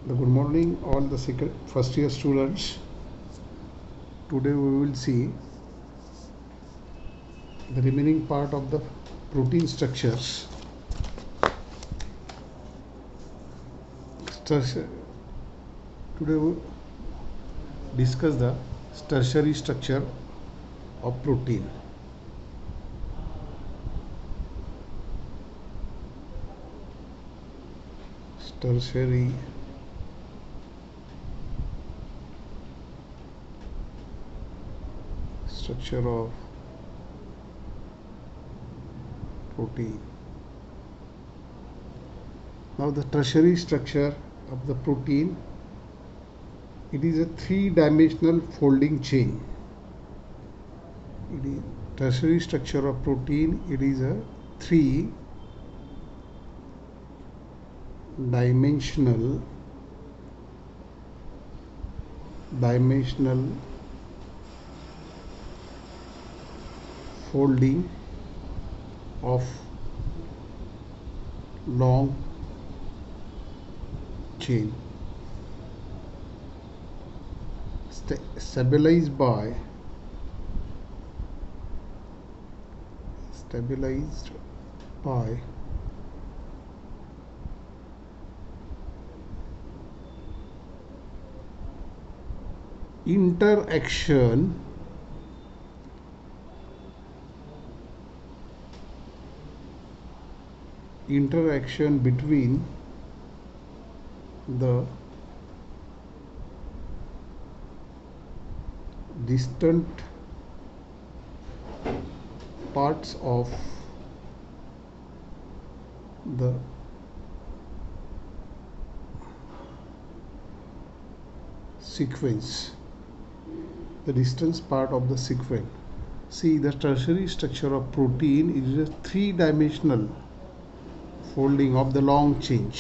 Good morning, all the first year students. Today we will see the remaining part of the protein structures. Today we discuss the tertiary structure of protein. Tertiary structure of protein. Now the tertiary structure of the protein, it is a three-dimensional folding chain. It is tertiary structure of protein. It is a three-dimensional folding of long chain stabilized by interaction between the distant parts of the sequence. The distance part of the sequence. See, the tertiary structure of protein is a three-dimensional folding of the long chain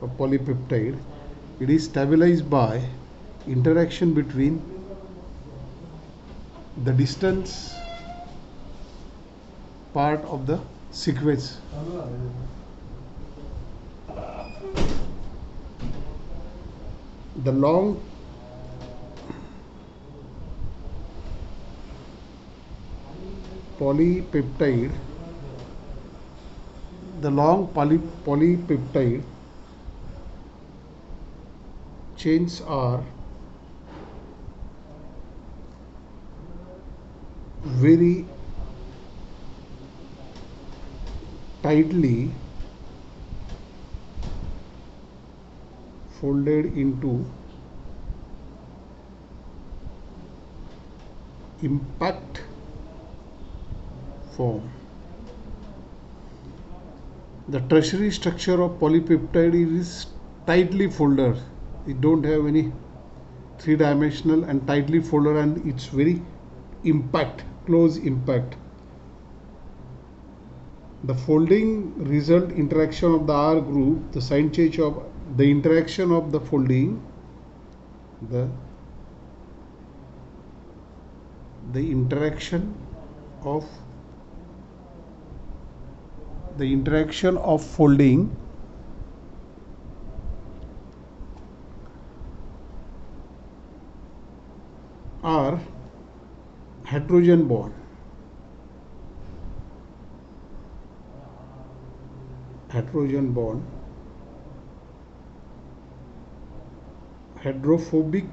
of polypeptide. It is stabilized by interaction between the distance part of the sequence. The long polypeptide chains are very tightly folded into impact form. The tertiary structure of polypeptide is tightly folded. It don't have any three-dimensional and tightly folded, and it's very close impact. The folding result interaction of the R group, the sign change of the interaction of the folding, the interaction of folding are hydrogen bond. Hydrophobic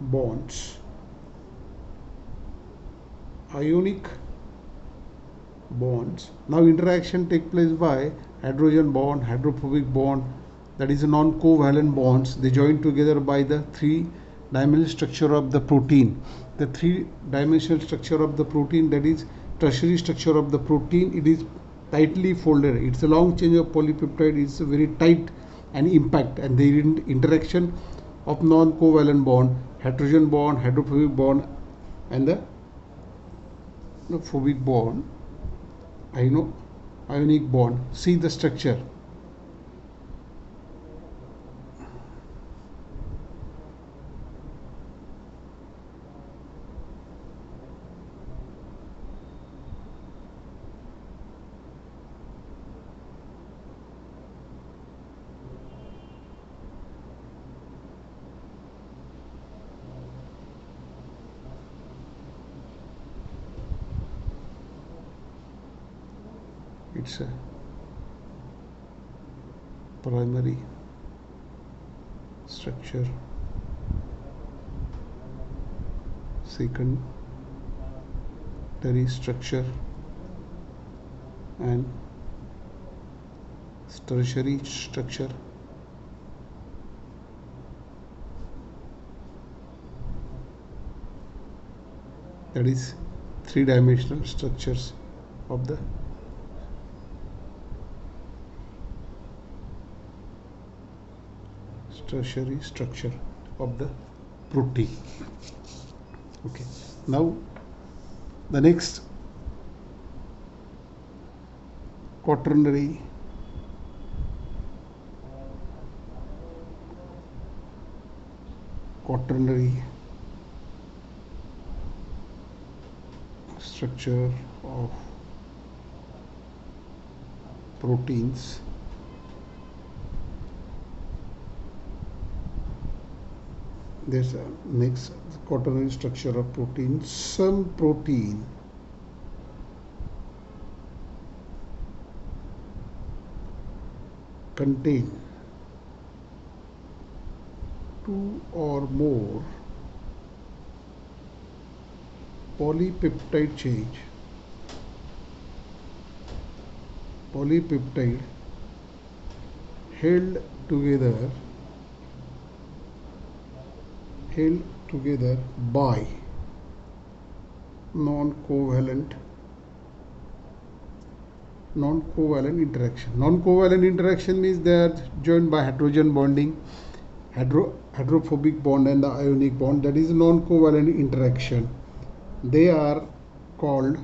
bonds, ionic bonds. Now interaction take place by hydrogen bond, hydrophobic bond, that is a non-covalent bonds. They join together by the three-dimensional structure of the protein. The three-dimensional structure of the protein, that is tertiary structure of the protein, it is tightly folded. It's a long chain of polypeptide. It's very tight and impact, and the interaction of non-covalent bond, hydrogen bond, hydrophobic bond, and the phobic bond, ionic bond. See the structure. It's a primary structure, secondary structure, and tertiary structure. That is three-dimensional structures of the tertiary structure of the protein. Okay, now the next quaternary structure of proteins. There's a next quaternary structure of protein. Some protein contain two or more polypeptide change. Polypeptide held together by non-covalent interaction. Non-covalent interaction means they are joined by hydrogen bonding, hydrophobic bond and the ionic bond. That is non-covalent interaction. They are called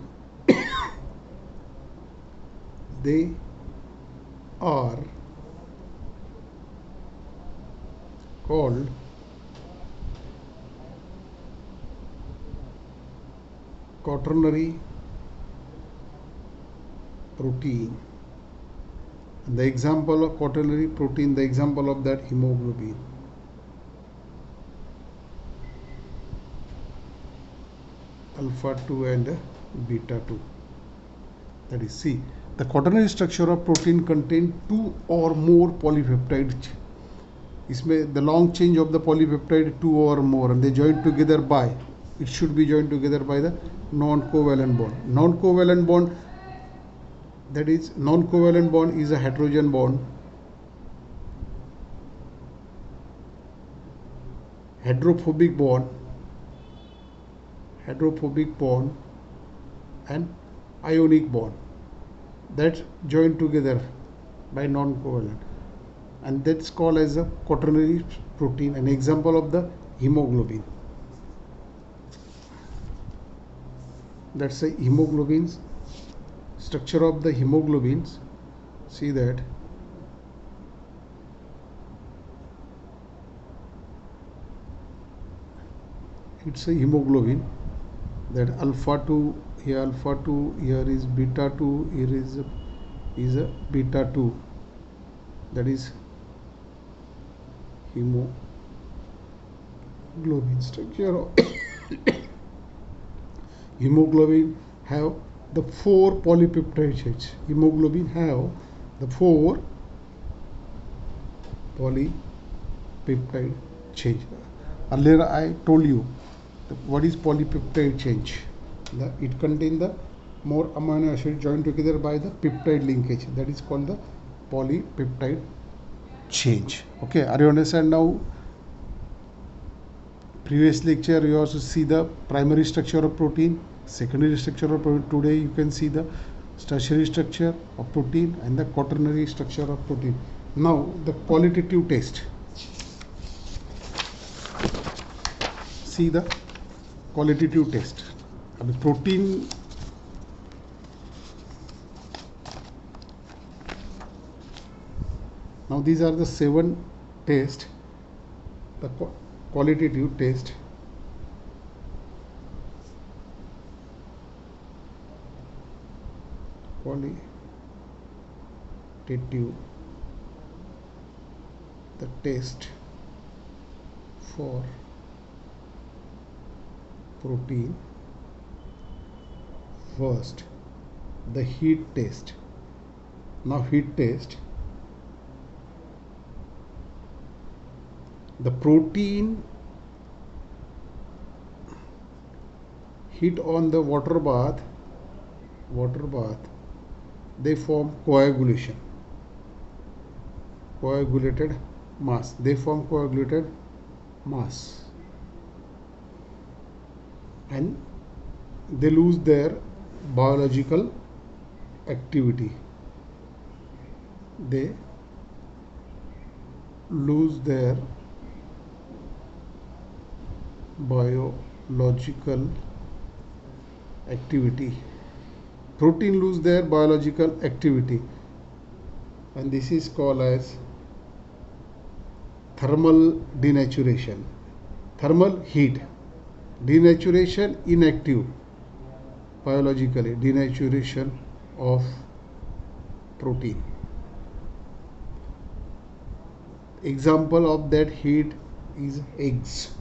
quaternary protein. And the example of quaternary protein, the example of that hemoglobin. Alpha 2 and beta 2. That is, see, the quaternary structure of protein contain two or more polypeptide. इसमें the long change of the polypeptide two or more, and they join together by, it should be joined together by the non-covalent bond. Non-covalent bond, that is, non-covalent bond is a hydrogen bond, hydrophobic bond, and ionic bond that join together by non-covalent, and that's called as a quaternary protein. An example of the hemoglobin. That's a hemoglobins, structure of the hemoglobins. See that it's a hemoglobin, that alpha 2 here, alpha 2 here is beta 2, here is a beta 2. That is hemoglobin structure of hemoglobin have the 4 polypeptide chains. Hemoglobin have the 4 polypeptide chains. Earlier I told you what is polypeptide change. It contains the more amino acid joined together by the peptide linkage. That is called the polypeptide change. Okay, are you understand now? Previous lecture you also see the primary structure of protein, secondary structure of protein. Today you can see the tertiary structure of protein and the quaternary structure of protein. Now the qualitative test. See the qualitative test. The protein now these are the 7 tests. The qualitative test. Qualitative, the test for protein. First, the heat test. Now heat test. The protein heat on the water bath, they form coagulated mass. They form coagulated mass, and they lose their biological activity. They lose their biological activity. Protein lose their biological activity, and this is called as thermal denaturation. Thermal heat, denaturation, inactive biologically, denaturation of protein. Example of that heat is eggs.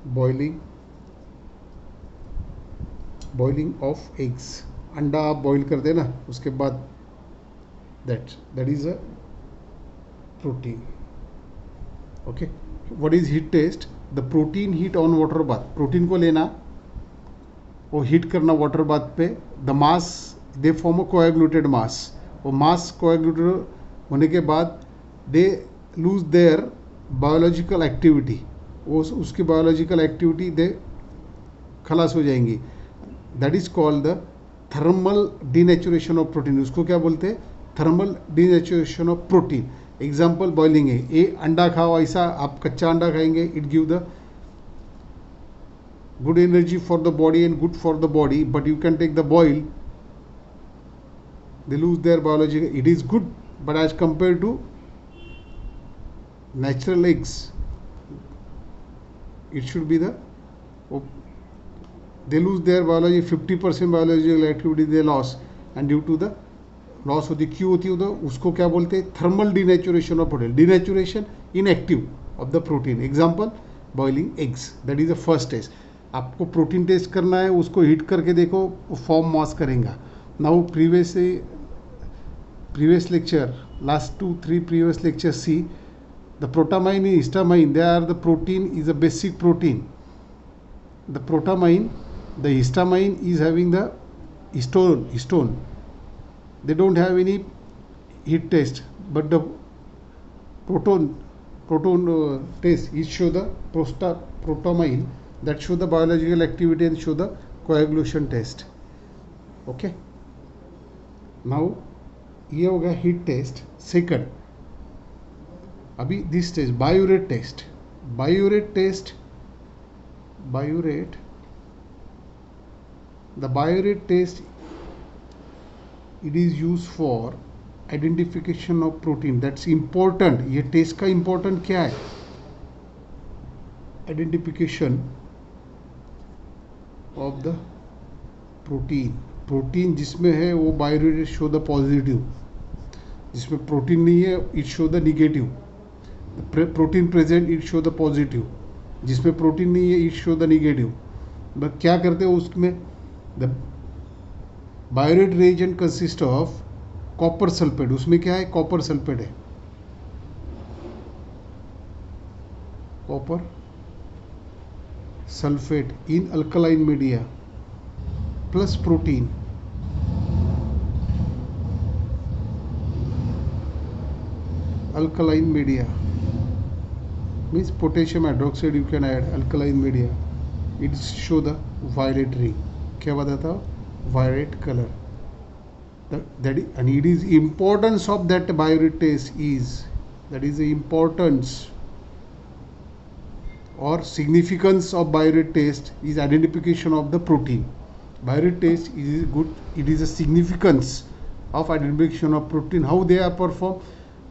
Boiling of eggs. अंडा आप boil कर देना, उसके बाद that is a protein. Okay, what is heat test? The protein heat on water bath. Protein को लेना, वो heat करना वाटर बाथ पे. The mass, they form a coagulated mass. वो मास कोएगुलेटेड होने के बाद they lose their biological activity. वो उसकी बायोलॉजिकल एक्टिविटी दे खलास हो जाएंगी. That is called the thermal denaturation of protein. उसको क्या बोलते हैं? Thermal denaturation of protein. Example boiling है. ये अंडा खाओ, ऐसा आप कच्चा अंडा खाएंगे, it give the good energy for the body and good for the body, but you can take the boil, they lose their biology. It is good, but as compared to natural eggs, it should be the, they lose their biology, 50% biological activity they lost, and due to the loss होती, क्यों होती है? तो उसको क्या बोलते हैं? Thermal denaturation of protein. Denaturation inactive of the protein. Example boiling eggs. That is the first test. आपको प्रोटीन टेस्ट करना है, उसको हीट करके देखो, वो फॉर्म मास करेगा. Now previous lecture, last 2-3 previous lecture, see the protamine and histamine, they are the protein, is a basic protein. The protamine, the histamine is having the histone. They don't have any heat test, but the proton test is show the protamine, that show the biological activity and show the coagulation test. Okay, now ये हो गया heat test. Second, अभी this test, biuret test. The biorate test, it is used for identification of protein. That's important. ये test का important क्या है? Identification of the protein जिसमें है वो बायोरेट शो द पॉजिटिव. जिसमें प्रोटीन नहीं है, it show the negative. Protein present, it show the positive. जिसमें प्रोटीन नहीं है, it show the negative. But क्या करते हो उसमें? The biuret reagent consist of copper sulphate. उसमें क्या है? कॉपर सल्फेट है. Copper sulphate in alkaline media plus protein. Alkaline media means potassium hydroxide you can add. Alkaline media, it show the violet ring. क्या बताता? Violet color. That is, and it is importance of that biorate test is, that is the importance or significance of biorate test is identification of the protein. Biorate test is good. It is a significance of identification of protein. How they are performed?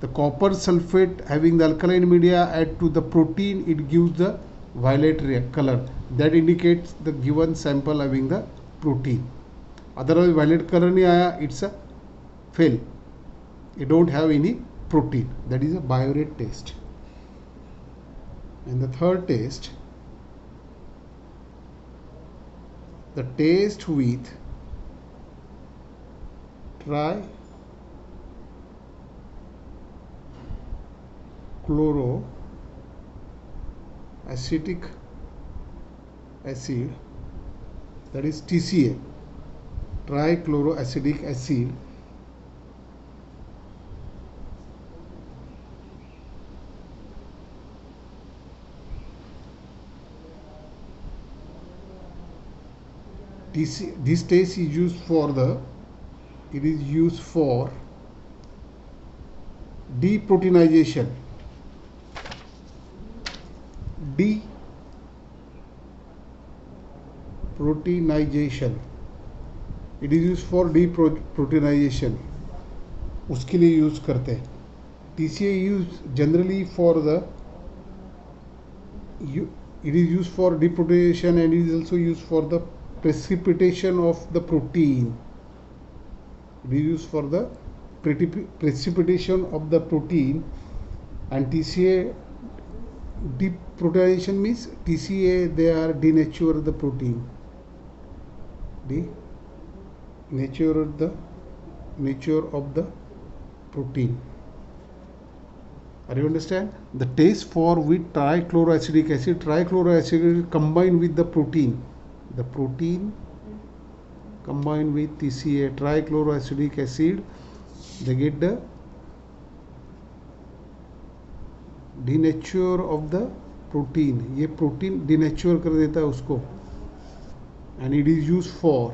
The copper sulfate having the alkaline media add to the protein, it gives the violet color. That indicates the given sample having the protein. Otherwise violet color नहीं आया, it's a fail. You don't have any protein. That is a biorate test. And the third test, the test with trichloroacetic acid, that is TCA, trichloroacidic acid, this test is used for deproteinization. It is used for deproteinization. उसके लिए use करते हैं. TCA use generally for it is used for deproteinization and it is also used for the precipitation of the protein. It is used for the precipitation of the protein. And TCA deproteinization means TCA they are denature the protein. Nature of the protein. Are you understand? The test for with trichloroacidic acid combined with the protein. The protein combined with TCA trichloroacidic acid, they get the denature of the protein. ये protein denature कर देता है उसको. And it is used for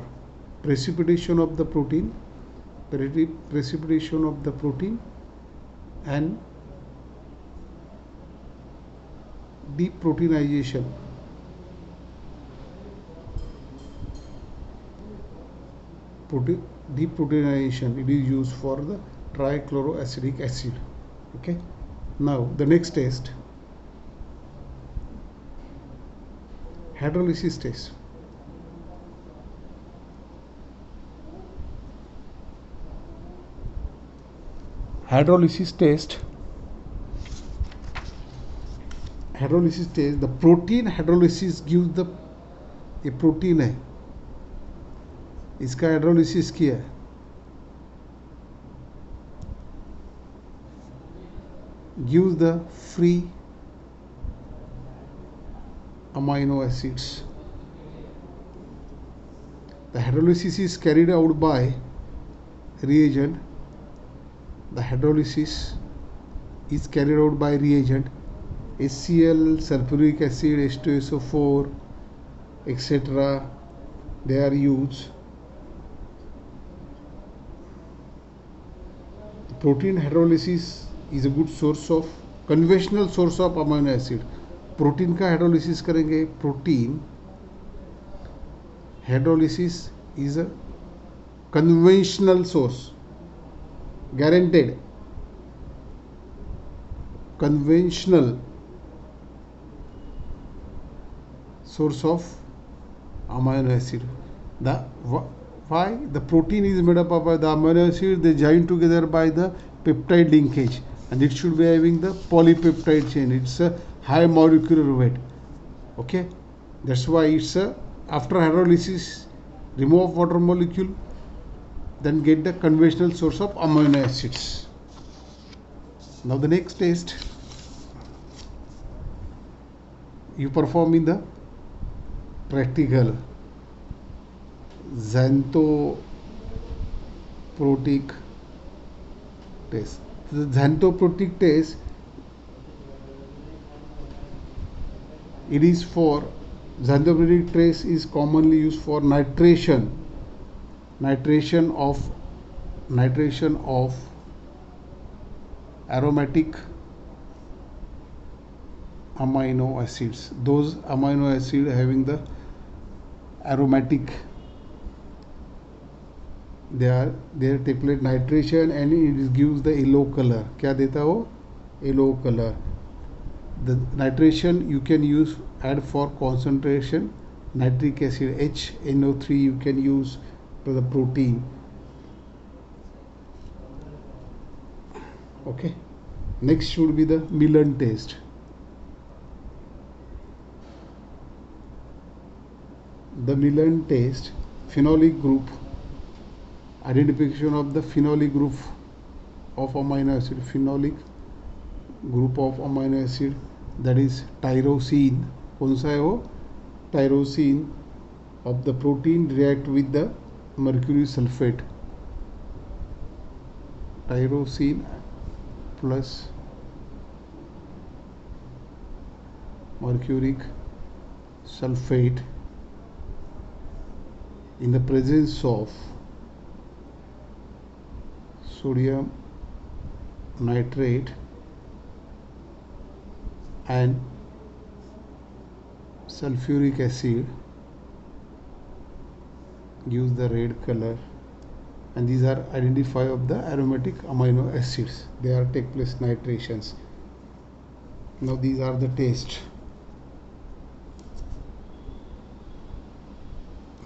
precipitation of the protein, and deproteinization. Deproteinization, it is used for the trichloroacidic acid. Okay, now the next test, hydrolysis test. Hydrolysis test, the protein hydrolysis gives the, ये protein है, इसका hydrolysis किया है, gives the free amino acids. The hydrolysis is carried out by reagent. The hydrolysis is carried out by reagent HCl, sulfuric acid, H2SO4, etc. They are used. Protein hydrolysis is a good source of, conventional source of amino acid. Protein का hydrolysis करेंगे. Protein hydrolysis is a conventional source, guaranteed conventional source of amino acid. Why? The protein is made up of the amino acid, they join together by the peptide linkage, and it should be having the polypeptide chain. It's a high molecular weight. Okay, that's why it's a, after hydrolysis remove water molecule, then get the conventional source of amino acids. Now the next test you perform in the practical, xanthoprotic test. The xanthoprotic test, it is for, xanthoprotic test is commonly used for nitration of aromatic amino acids. Those amino acids having the aromatic, they are triplet nitration, and it gives the yellow color. क्या देता हो? Yellow color. The nitration you can use, add for concentration nitric acid HNO3 you can use to the protein. Okay, next should be the Milan test. The Milan test, phenolic group identification of the phenolic group of amino acid, phenolic group of amino acid, that is tyrosine. कौन सा है वो? Tyrosine of the protein react with the mercury sulfate. Tyrosine plus mercuric sulfate in the presence of sodium nitrate and sulfuric acid gives the red color, and these are identify of the aromatic amino acids. They are take place nitrations. Now these are the taste.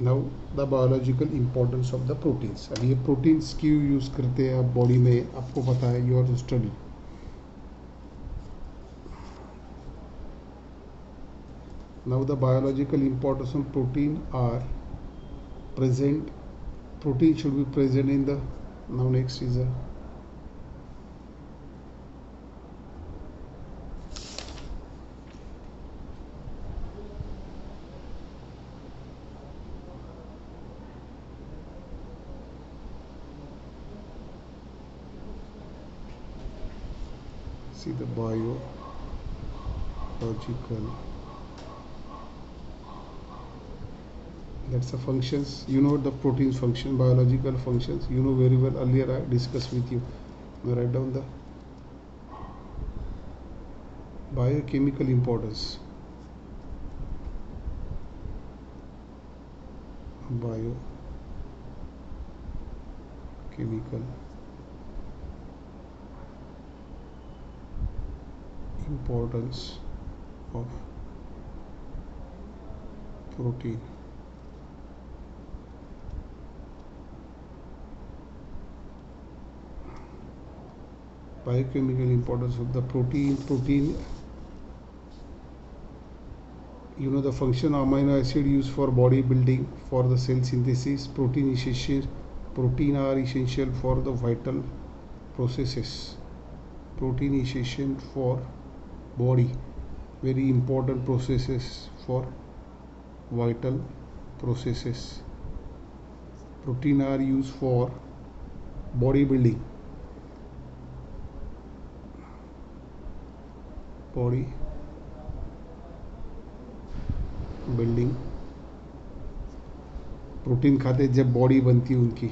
Now the biological importance of the proteins. अब ये proteins क्यों use करते हैं आप body में, आपको पता है, you are study. Now the biological importance of protein are present. Protein should be present in the, now next is a see the biological, that's the functions. You know the proteins function, biological functions, you know very well. Earlier I discussed with you. Now write down the biochemical importance. Biochemical importance of protein. Biochemical importance of the protein. Protein, you know the function of amino acid used for body building, for the cell synthesis. Protein are essential for the vital processes. Protein is essential for body, very important processes for vital processes. Protein are used for body building. Body building. Protein खाते जब body बनती है उनकी.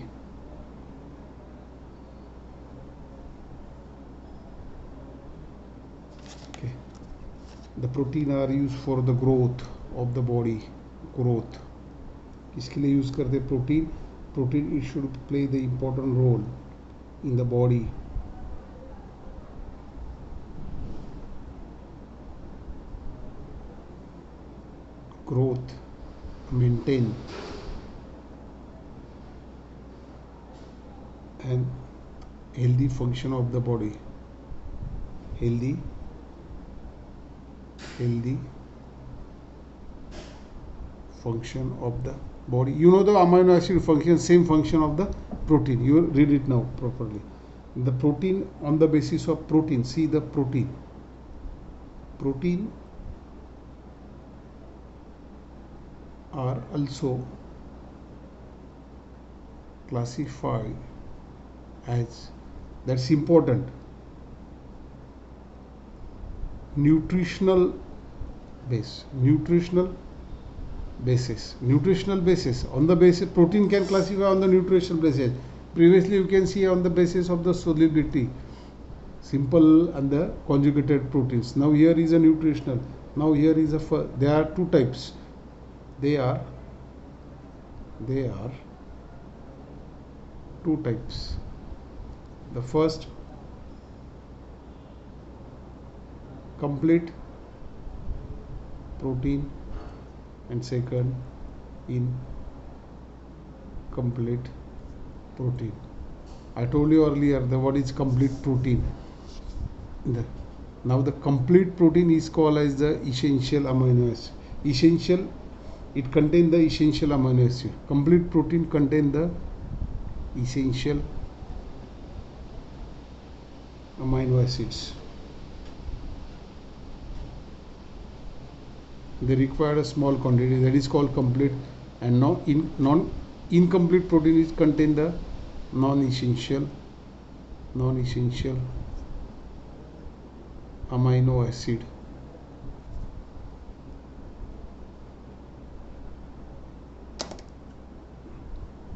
Okay. The protein are used for the growth of the body. Growth किसके लिए use करते? Protein. Protein it should play the important role in the body. Growth, maintain and healthy function of the body. Healthy function of the body. You know the amino acid function, same function of the protein. You read it now properly. The protein, on the basis of protein, see the protein are also classified as, that's important, nutritional basis. On the basis, protein can classify on the nutritional basis. Previously you can see on the basis of the solubility, simple and the conjugated proteins. Now here is a nutritional. Now here is a, there are two types. They are two types. The first, complete protein, and second, incomplete protein. I told you earlier the what is complete protein. Now the complete protein is called as the essential amino acid. Essential, it contains the essential amino acid. Complete protein contain the essential amino acids. They require a small quantity, that is called complete, and non-incomplete protein is contain the non-essential amino acid.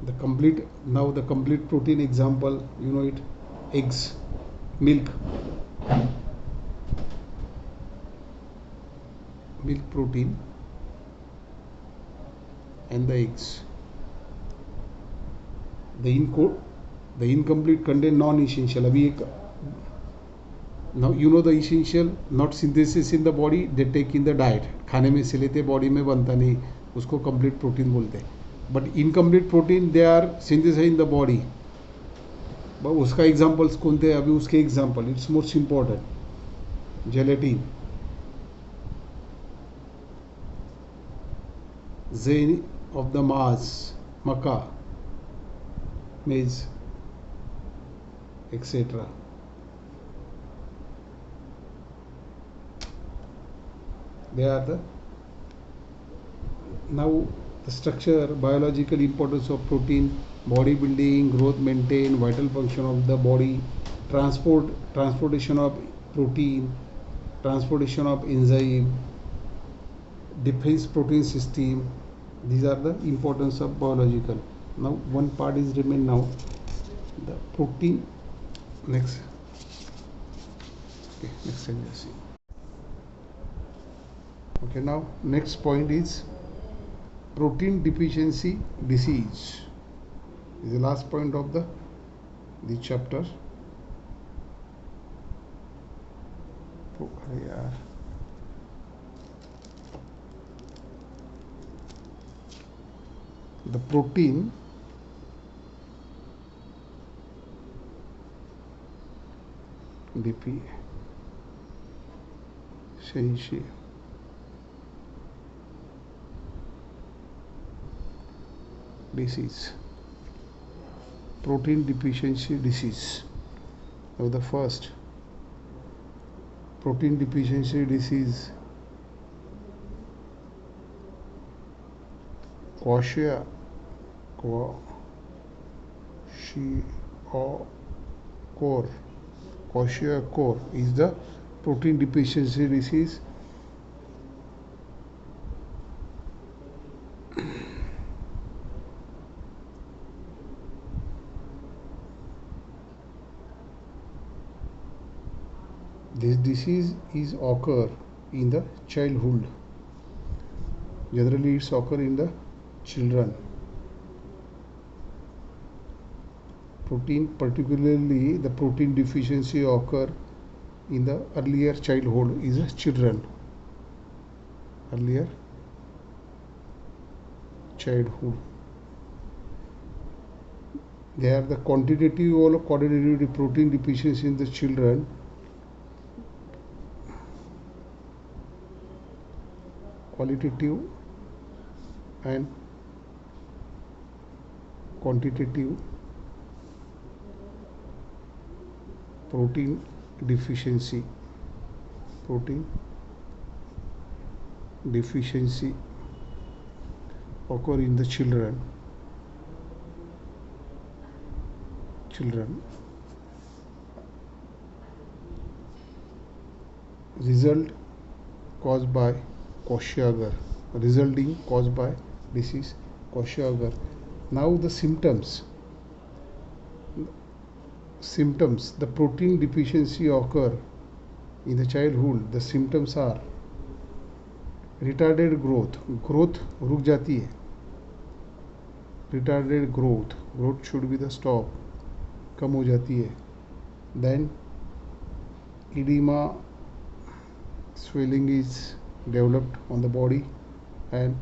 The complete protein example, you know it, eggs, milk protein and the eggs. The incomplete contain non-essential. अभी एक, now you know the essential, not synthesis in the body, they take in the diet, खाने में से लेते, body में बनता नहीं, उसको complete protein बोलते हैं. But incomplete protein they are synthesized in the body. but उसका examples कोणते, अभी उसके example, it's most important. Gelatin, zein of the maca, maize, etc. They are the, now the structure, biological importance of protein, body building, growth maintain, vital function of the body, transportation of protein, transportation of enzyme, defense protein system. These are the importance of biological. Now one part is remain now, the protein. Next, okay, next time we'll see. Okay, now next point is protein deficiency disease. This is the last point of the chapter. The protein deficiency disease. Protein deficiency disease. Now the first protein deficiency disease, kwashiorkor is the protein deficiency disease. This disease is occur in the childhood. Generally, it's occur in the children. Protein, particularly the protein deficiency occur in the earlier childhood is the children. Earlier childhood. They are the quantitative or qualitative protein deficiency in the children. Qualitative and quantitative protein deficiency occur in the children. Result caused by Kwashiorkor, resulting caused by disease Kwashiorkor. Now the symptoms, the protein deficiency occur in the childhood. The symptoms are retarded growth रुक जाती है, retarded growth should be the stop, कम हो जाती है. Then edema, swelling is developed on the body, and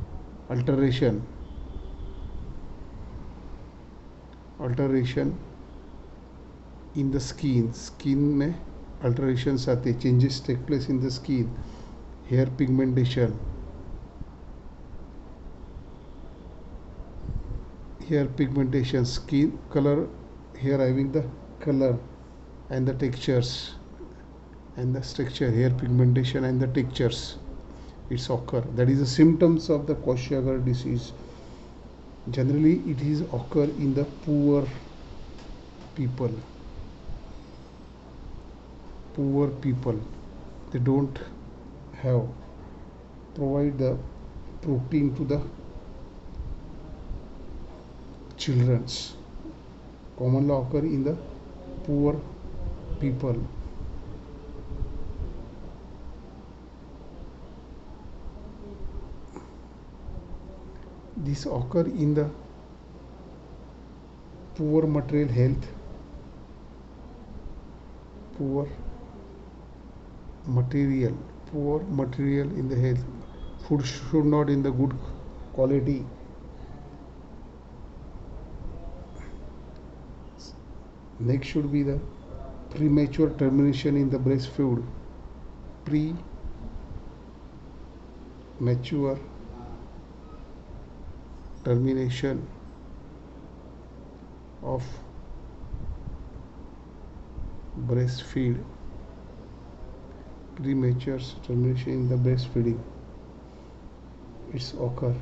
alteration in the skin में alterations आते, changes take place in the skin, hair here pigmentation, skin color, here having the color and the textures and the structure, here pigmentation and the textures, it's occur. That is the symptoms of the Kwashiorkor disease. Generally it is occur in the poor people. Poor people, they don't have provide the protein to the children's. Commonly occur in the poor people. This occur in the poor material health, poor material in the health. Food should not in the good quality. Next should be the premature termination in the breastfeed. Premature termination of breastfeed. Premature termination in the breastfeeding, it's occur.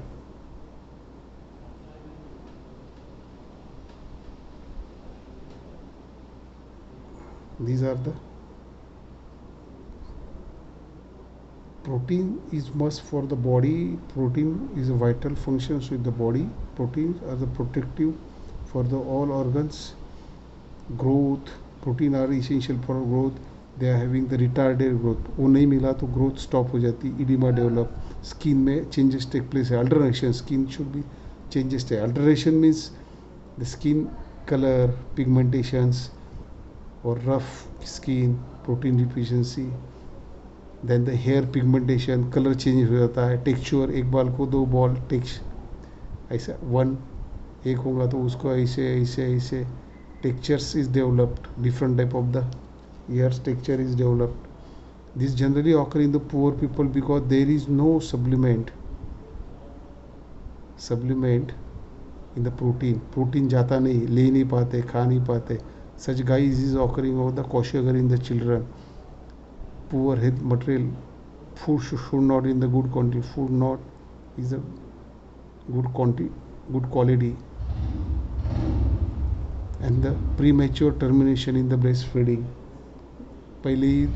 These are the protein is must for the body. Protein is a vital functions with the body. Proteins are the protective for the all organs. Growth, protein are essential for growth. They are having the retarded growth. वो नहीं मिला तो growth stop हो जाती, edema develop, skin में changes take place. Alteration, skin should be changes. Alteration means the skin color, pigmentations or rough skin, protein deficiency. Then the hair pigmentation, color change हो जाता है. Texture, एक बाल को दो बॉल टेक्स ऐसा one एक होगा तो उसको ऐसे ऐसे ऐसे textures is developed. Different type of the hair texture is developed. This generally occur in the poor people because there is no supplement in the protein जाता नहीं, ले नहीं पाते, खा नहीं पाते. Such guys is occurring over the Kwashiorkor in the children. Poor health material, food should not in the good quantity, food not is a good quantity, good quality. And the premature termination in the breastfeeding, पहले ही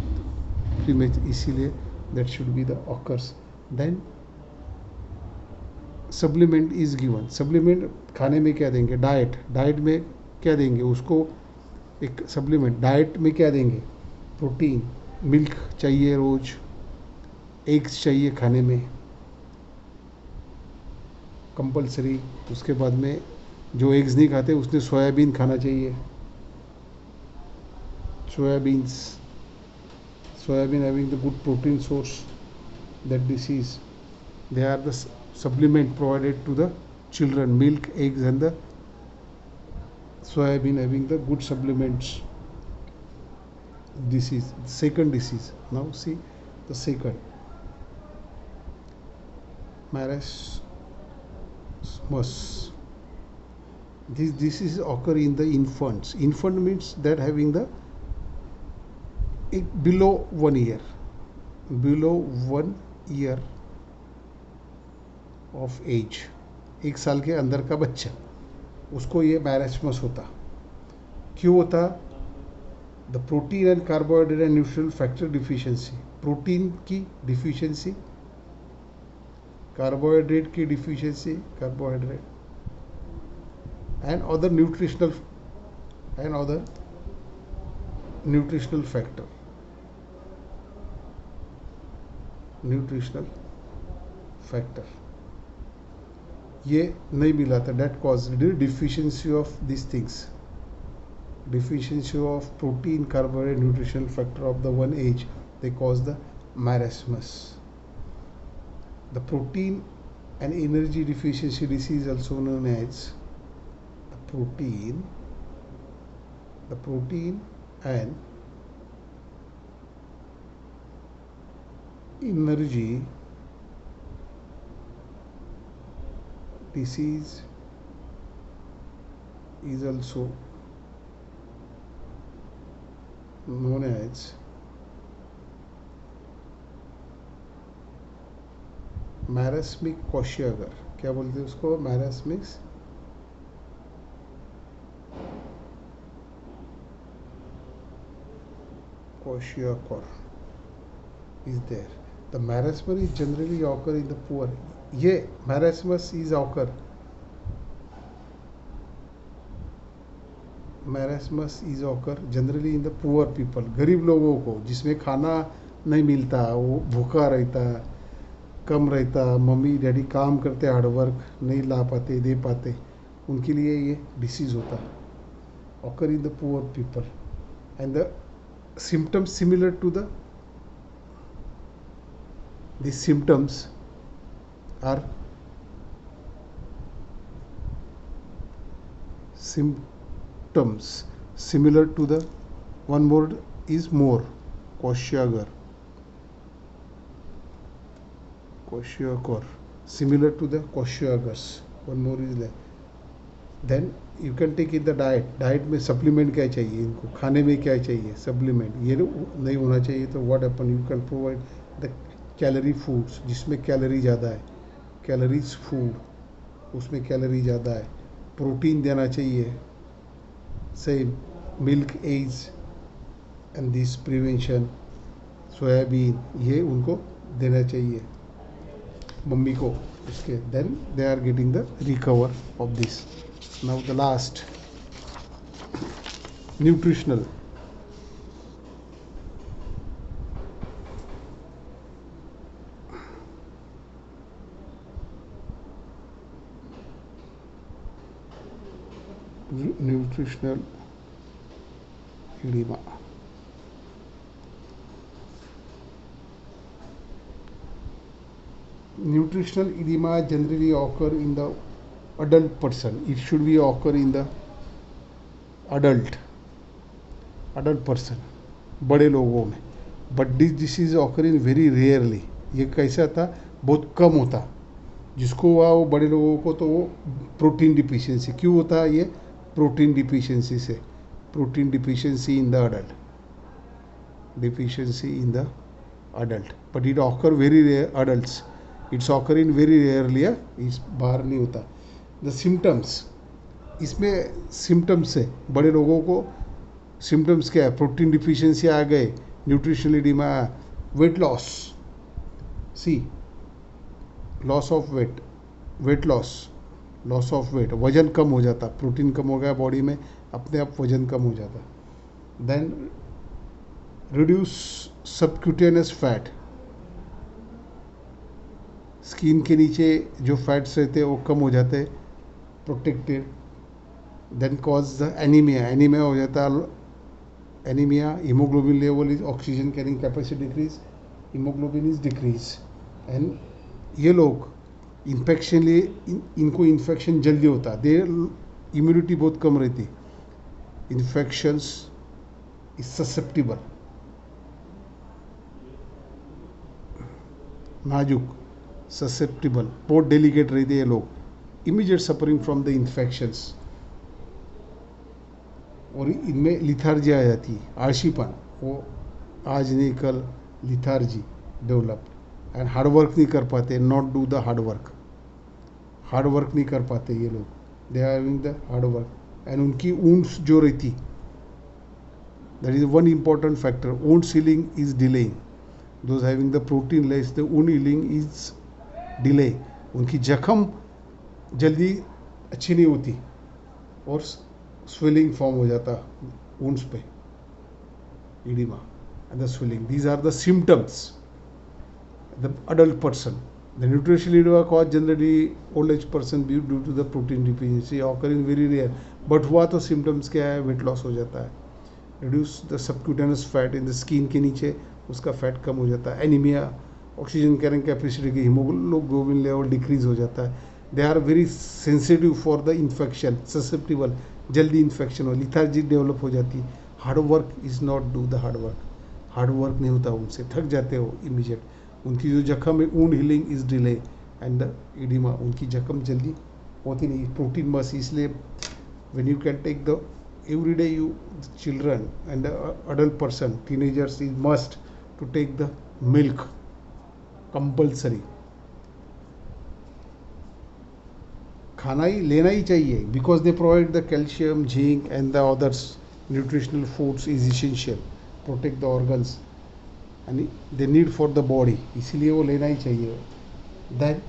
premature, इसीलिए that should be the occurs. Then supplement is given. Supplement खाने में क्या देंगे? Diet में क्या देंगे उसको? एक सप्लीमेंट डाइट में क्या देंगे? प्रोटीन, मिल्क चाहिए रोज, एग्स चाहिए खाने में कंपलसरी. उसके बाद में जो एग्स नहीं खाते उसने सोयाबीन खाना चाहिए. Soybean having the good protein source. That disease, they are the supplement provided to the children. Milk, eggs and the soybean having the good supplements. Disease, second disease. Now see the second, marasmus. This disease occur in the infants. Infant means that having the below 1 year, of age, 1 साल के अंदर का बच्चा, उसको ये marasmus होता. क्यों होता? The protein and carbohydrate and nutritional factor deficiency. Protein की डिफिशियंसी, कार्बोहाइड्रेट की deficiency, and other nutritional factor, ये नहीं मिला था. That cause deficiency of this things, deficiency of protein, carbohydrate, nutritional factor of the one age, they cause the marasmus. The protein and energy deficiency disease, also known as the protein and energy disease is also known as मैरस्मिक क्वेशियागर. क्या बोलते हैं उसको? मैरस्मिक क्वेशियाकर is there. The marasmus is generally occur in the poor. ये marasmus is occur. Marasmus is occur generally in the poor people. गरीब लोगों को जिसमें खाना नहीं मिलता, वो भूखा रहता, कम रहता, मम्मी डैडी काम करते, हार्डवर्क नहीं ला पाते, दे पाते, उनके लिए ये डिसीज़ होता. occur in the poor people and the symptoms similar to these symptoms are symptoms similar to the one more is more kwashiorkor similar to the kwashiorkors. One more is there. Then you can take in the diet में supplement क्या चाहिए, इनको खाने में क्या चाहिए, supplement ये नहीं होना चाहिए. तो what happen, you can provide the calorie foods जिसमें कैलोरी ज़्यादा है, कैलोरीज फूड उसमें कैलोरी ज़्यादा है. प्रोटीन देना चाहिए, same milk eggs and this prevention, soybean ये उनको देना चाहिए मम्मी को उसके. Then they are getting the recover of this. Now the last, nutritional. Nutritional edema. Nutritional edema generally occur in the adult person. It should be occur in the adult person, बड़े लोगों में. But this disease occur in very rarely. ये कैसा था, बहुत कम होता. जिसको हुआ वो बड़े लोगों को, तो वो प्रोटीन डिफिशियंसी. क्यों होता है ये? प्रोटीन डिफिशियंसी से. Protein deficiency in the adult, deficiency in the adult. But it occur very rare adults. It's occur in very rarely. इस बाहर नहीं होता. द सिम्टम्स, इसमें सिम्टम्स है बड़े लोगों को. सिम्टम्स क्या है? प्रोटीन डिफिशियंसी आ गए, nutritional oedema, weight loss. See, loss of weight, weight loss, loss of weight, वजन कम हो जाता. प्रोटीन कम हो गया बॉडी में, अपने आप वजन कम हो जाता. Then reduce subcutaneous fat. Skin के नीचे जो फैट्स रहते हैं वो कम हो जाते हैं, protected. Then cause the anaemia. Anaemia हो जाता है. Anaemia, haemoglobin level is, oxygen carrying capacity decrease, haemoglobin is decrease. And ये लोग इन्फेक्शन लिए, इनको इन्फेक्शन जल्दी होता है. दे इम्यूनिटी बहुत कम रहती. इन्फेक्शंस इज ससेप्टिबल, नाजुक, ससेप्टिबल, बहुत डेलिकेट रहते हैं लोग. Immediate suffering from the infections. और इनमें लिथार्जी आ जाती है, आलसीपन. वो आज नहीं कल लिथार्जी डेवलप. एंड हार्डवर्क नहीं कर पाते, not do the hard work. Hard work नहीं कर पाते ये लोग. They are having the hard work. And उनकी वुंड्स जो रहती, that is one important factor. Wound healing is delaying. Those having the protein less, the wound healing is delay. उनकी जख्म जल्दी अच्छी नहीं होती और स्वेलिंग फॉर्म हो जाता वुंड्स पे, oedema and the swelling. These are the symptoms. The adult person. The nutritional edema cause generally old age person due to the protein deficiency, occurring very rare. But हुआ तो symptoms क्या है? Weight loss हो जाता है. Reduce the subcutaneous fat in the skin के नीचे उसका फैट कम हो जाता है. एनीमिया, ऑक्सीजन कैरिंग कैपेसिटी की, हीमोग्लोबिन लेवल डिक्रीज हो जाता है. They are very sensitive for the infection, susceptible, जल्दी इन्फेक्शन हो, लिथार्जी डेवलप हो जाती है. Hard work is not do the hard work. Hard work नहीं होता उनसे, थक जाते हो इमीडिएट. उनकी जो जख्म है, wound healing is delay and the oedema. उनकी जख्म जल्दी होती नहीं. प्रोटीन बस, इसलिए when you can take the every day, you children and the adult person, teenagers, is must to take the milk compulsory. खाना ही लेना ही चाहिए, because they provide the calcium, zinc and the others nutritional foods is essential, protect the organs and they need for the body, इसीलिए वो लेना ही चाहिए. Then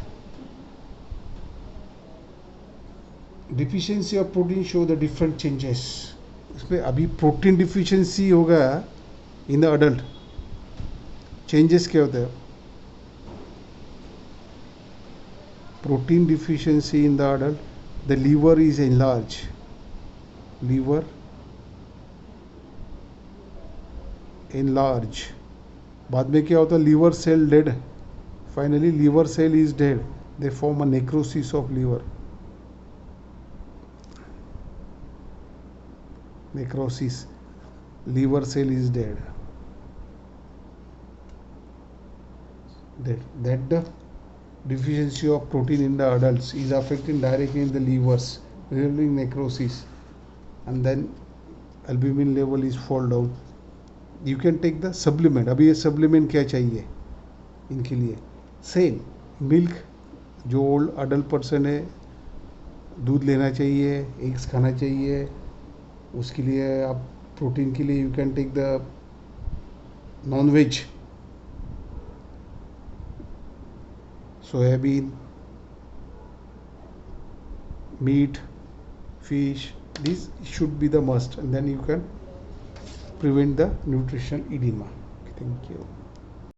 deficiency of protein show the different changes. इसमें अभी protein deficiency होगा इन the adult, changes क्या होते हैं? protein deficiency in the adult, the liver is enlarged, liver enlarge. बाद में क्या होता है? liver cell dead, finally liver cell is dead, they form a necrosis of liver, necrosis, liver cell is dead, that the deficiency of protein in the adults is affecting directly in the livers, resulting necrosis, and then albumin level is fall down. You can take the supplement. अभी ये supplement क्या चाहिए इनके लिए? Same milk, जो old adult person है दूध लेना चाहिए, एग्स खाना चाहिए. उसके लिए आप प्रोटीन के लिए you can take the non veg, soybean, meat, fish, these should be the must, and then you can prevent the nutrition edema. Thank you.